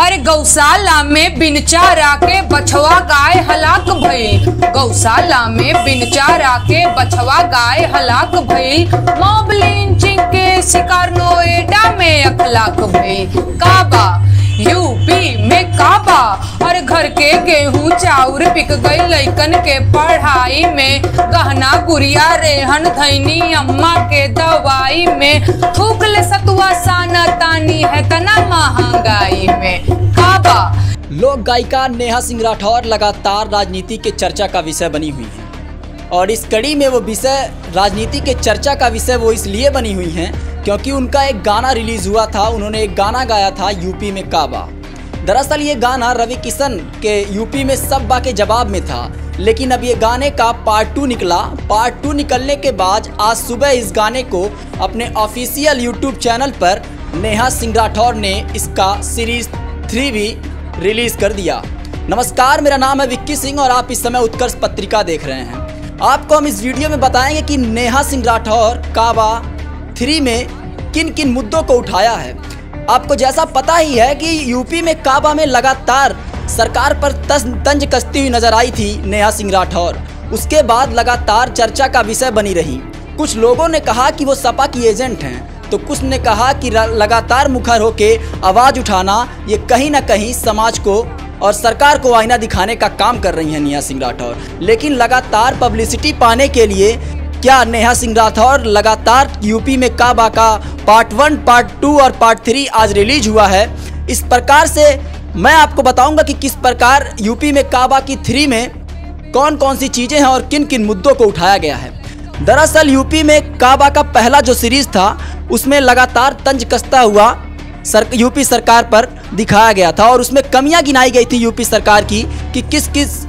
अरे गौशाला में बिन चारा के बछवा गाय हलाक भइल। गौशाला में बिन चारा के बछवा गाय हलाक भइल। मॉब लिंचिंग के शिकार नोएडा में अखलाक भइल। काबा यूपी में काबा और घर के गेहूं चाउर बिक गई। लइकन के पढ़ाई में गहना गुड़िया रेहन धैनी अम्मा के दवाई में। थूक ले सतुआ साना तानी है तना महंगाई में। काबा लोक गायिका नेहा सिंह राठौर लगातार राजनीति के चर्चा का विषय बनी हुई है और इस कड़ी में वो विषय राजनीति के चर्चा का विषय वो इसलिए बनी हुई हैं क्योंकि उनका एक गाना रिलीज हुआ था। उन्होंने एक गाना गाया था यूपी में काबा। दरअसल ये गाना रवि किशन के यूपी में सब्बा के जवाब में था, लेकिन अब ये गाने का पार्ट 2 निकला। पार्ट 2 निकलने के बाद आज सुबह इस गाने को अपने ऑफिशियल यूट्यूब चैनल पर नेहा सिंह राठौर ने इसका सीरीज 3 भी रिलीज कर दिया। नमस्कार, मेरा नाम है विक्की सिंह और आप इस समय उत्कर्ष पत्रिका देख रहे हैं। आपको हम इस वीडियो में बताएंगे कि नेहा सिंह राठौर काबा 3 में किन किन मुद्दों को उठाया है। आपको जैसा पता ही है कि यूपी में काबा में लगातार सरकार पर तंज कसती हुई नजर आई थी नेहा सिंह राठौर। उसके बाद लगातार चर्चा का विषय बनी रही। कुछ लोगों ने कहा कि वो सपा की एजेंट हैं, तो कुछ ने कहा कि लगातार मुखर होके आवाज़ उठाना ये कहीं ना कहीं समाज को और सरकार को आईना दिखाने का काम कर रही हैं नेहा सिंह राठौर। लेकिन लगातार पब्लिसिटी पाने के लिए क्या नेहा सिंह राठौर लगातार यूपी में काबा का पार्ट 1, पार्ट 2 और पार्ट 3 आज रिलीज हुआ है। इस प्रकार से मैं आपको बताऊंगा कि किस प्रकार यूपी में काबा की 3 में कौन कौन सी चीज़ें हैं और किन किन मुद्दों को उठाया गया है। दरअसल यूपी में काबा का पहला जो सीरीज था उसमें लगातार तंज कसता हुआ यूपी सरकार पर दिखाया गया था और उसमें कमियां गिनाई गई थी यूपी सरकार की कि किस किस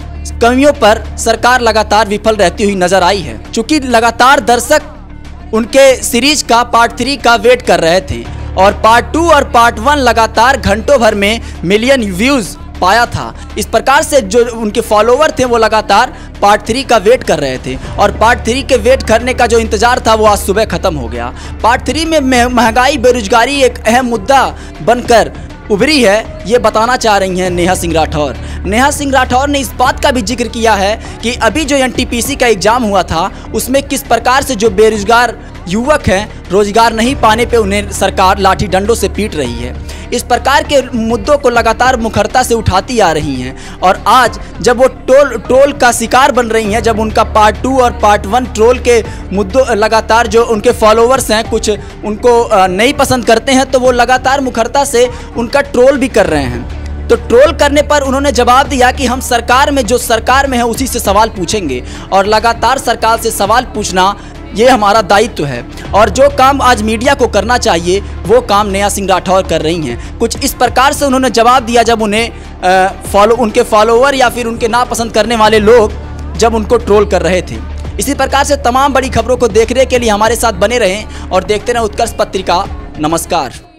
कमियों पर सरकार लगातार विफल रहती हुई नजर आई है। चूंकि लगातार दर्शक उनके सीरीज का पार्ट 3 का वेट कर रहे थे और पार्ट 2 और पार्ट 1 लगातार घंटों भर में मिलियन व्यूज पाया था। इस प्रकार से जो उनके फॉलोवर थे वो लगातार पार्ट 3 का वेट कर रहे थे और पार्ट 3 के वेट करने का जो इंतजार था वो आज सुबह खत्म हो गया। पार्ट 3 में महंगाई बेरोजगारी एक अहम मुद्दा बनकर उभरी है, ये बताना चाह रही हैं नेहा सिंह राठौर। नेहा सिंह राठौर ने इस बात का भी जिक्र किया है कि अभी जो एनटीपीसी का एग्जाम हुआ था उसमें किस प्रकार से जो बेरोजगार युवक हैं रोजगार नहीं पाने पे उन्हें सरकार लाठी डंडों से पीट रही है। इस प्रकार के मुद्दों को लगातार मुखरता से उठाती आ रही हैं और आज जब वो ट्रोल का शिकार बन रही हैं, जब उनका पार्ट 2 और पार्ट 1 ट्रोल के मुद्दों लगातार जो उनके फॉलोवर्स हैं कुछ उनको नहीं पसंद करते हैं तो वो लगातार मुखरता से उनका ट्रोल भी कर रहे हैं। तो ट्रोल करने पर उन्होंने जवाब दिया कि हम सरकार में जो सरकार में है उसी से सवाल पूछेंगे और लगातार सरकार से सवाल पूछना ये हमारा दायित्व है और जो काम आज मीडिया को करना चाहिए वो काम नेहा सिंह राठौर कर रही हैं। कुछ इस प्रकार से उन्होंने जवाब दिया जब उन्हें उनके फॉलोवर या फिर उनके नापसंद करने वाले लोग जब उनको ट्रोल कर रहे थे। इसी प्रकार से तमाम बड़ी खबरों को देखने के लिए हमारे साथ बने रहें और देखते रहें उत्कर्ष पत्रिका। नमस्कार।